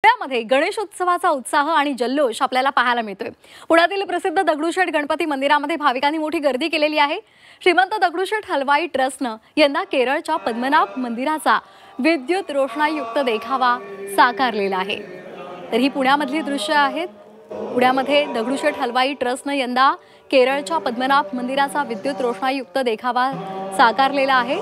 पुण्यामध्ये गणेशोत्सवाचा उत्साह आणि जल्लोष आपल्याला पाहायला मिळतोय। पुण्यातील प्रसिद्ध दगडूशेठ गणपती मंदिरामध्ये भाविकांनी मोठी गर्दी केलेली आहे। श्रीमंत दगडूशेठ हलवाई ट्रस्टने यंदा केरळच्या पद्मनाभ मंदिराचा विद्युत रोषणाईयुक्त देखावा साकारलेला आहे। तर ही पुण्यामधली दृश्य आहेत। पुण्यामध्ये दगडूशेठ हलवाई ट्रस्टने यंदा केरळच्या पद्मनाभ मंदिराचा विद्युत रोषणाईयुक्त देखावा साकारलेला आहे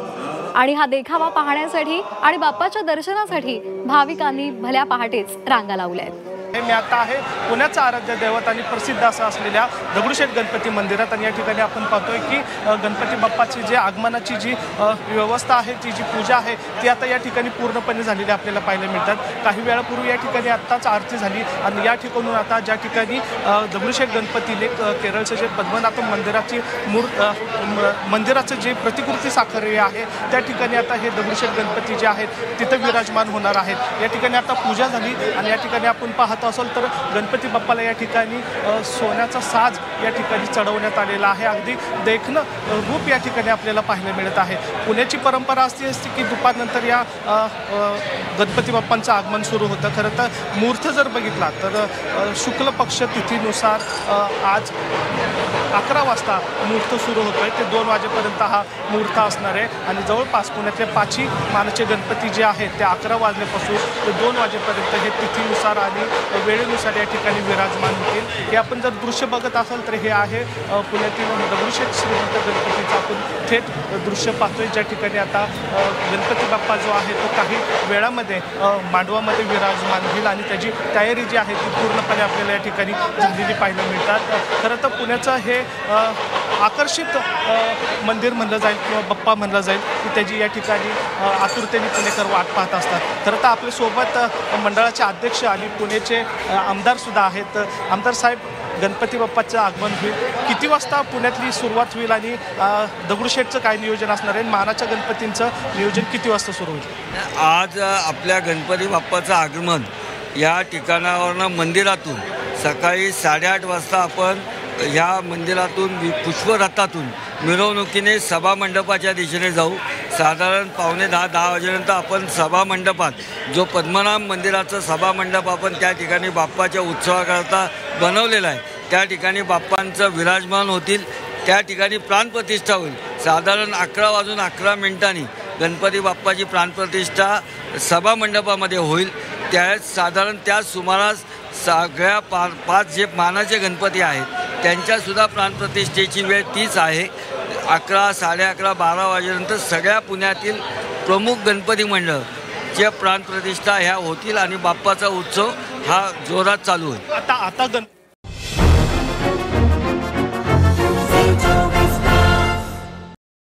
आणि हा देखावा पाहण्यासाठी आणि बाप्पाच्या दर्शनासाठी भाविकांनी भल्या पहाटेच रांगा लावल्या आहेत। मी आता आहे पुण्याचा आराध्य दैवत आणि प्रसिद्ध असं असलेल्या दगडूशेठ गणपती मंदिरात आणि या ठिकाणी आपण पाहतोय की गणपती बाप्पाची जे आगमनाची जी व्यवस्था आहे, जी पूजा आहे ती आता या ठिकाणी पूर्णपणे झालेली आपल्याला पाहायला मिळतात। काही वेळापूर्वी या ठिकाणी आत्ताच आरती झाली आणि या ठिकाणून आता ज्या ठिकाणी दगडूशेठ गणपतीने केरळचं जे पद्मनाभ मंदिराची मंदिराचं जे प्रतिकृती साकारली आहे त्या ठिकाणी आता हे दगडूशेठ गणपती जे आहेत तिथं विराजमान होणार आहेत। या ठिकाणी आता पूजा झाली आणि या ठिकाणी आपण पाहत असेल तर गणपती बाप्पाला या ठिकाणी सोन्याचा साज या ठिकाणी चढवण्यात आलेला आहे। अगदी देखणं रूप या ठिकाणी आपल्याला पाहायला मिळत आहे। पुण्याची परंपरा असते की दुपारनंतर या गणपती बाप्पांचं आगमन सुरू होतं। खरं तर मुहूर्त जर बघितला तर शुक्ल पक्ष तिथीनुसार आज 11 वाजता मुहूर्त सुरू होतोय ते 2 वाजेपर्यंत हा मुहूर्त असणार आहे आणि जवळपास पुण्यातले 5ही मानाचे गणपती जे आहेत ते 11 वाजल्यापासून ते 2 वाजेपर्यंत हे तिथीनुसार आणि वेळेनुसार या ठिकाणी विराजमान होतील। हे आपण जर दृश्य बघत असाल तर हे आहे पुण्यातील दगडूशेठ श्रीमंत गणपतीचं आपण थेट दृश्य पाहतोय ज्या ठिकाणी आता गणपती बाप्पा जो आहे तो काही वेळामध्ये मांडवामध्ये विराजमान होईल आणि त्याची तयारी जी आहे ती पूर्णपणे आपल्याला या ठिकाणी झालेली पाहायला मिळतात। खरं तर पुण्याचं हे आकर्षित मंदिर म्हणलं जाईल किंवा बाप्पा म्हणलं जाईल की त्याची या ठिकाणी आतुरतेने पुणेकर वाट पाहत असतात। खरं तर आपल्यासोबत मंडळाचे अध्यक्ष आणि पुण्याचे आमदारसुद्धा आहेत। आमदार साहेब, गणपती बाप्पाचं आगमन होईल, किती वाजता पुण्यातली सुरुवात होईल आणि दगडूशेठचं काय नियोजन असणार आहे? मानाच्या गणपतींचं नियोजन किती वाजता सुरू होईल? आज आपल्या गणपती बाप्पाचं आगमन या ठिकाणावरनं मंदिरातून सकाळी 8:30 वाजता आपण ह्या मंदिरातून पुष्परथातून मिरवणुकीने सभामंडपाच्या दिशेने जाऊ। साधारण 9:45-10 वाजेनंतर आपण सभामंडपात जो पद्मनाभ मंदिराचा सभामंडप आपण त्या ठिकाणी बाप्पाच्या उत्सवाकरता बनवलेला आहे त्या ठिकाणी बाप्पांचं विराजमान होतील। त्या ठिकाणी प्राणप्रतिष्ठा होईल। साधारण 11:11 गणपती बाप्पाची प्राणप्रतिष्ठा सभामंडपामध्ये होईल। साधारण त्या सुमारास सगळ्या 5 जे मानाचे गणपती आहेत त्यांच्यासुद्धा प्राणप्रतिष्ठेची वेळ तीच आहे। 11, 11:30, 12 वाजेनंतर सगळ्या पुण्यातील प्रमुख गणपती मंडळ जे प्राणप्रतिष्ठा ह्या होतील आणि बाप्पाचा उत्सव हा जोरात चालू होईल। आता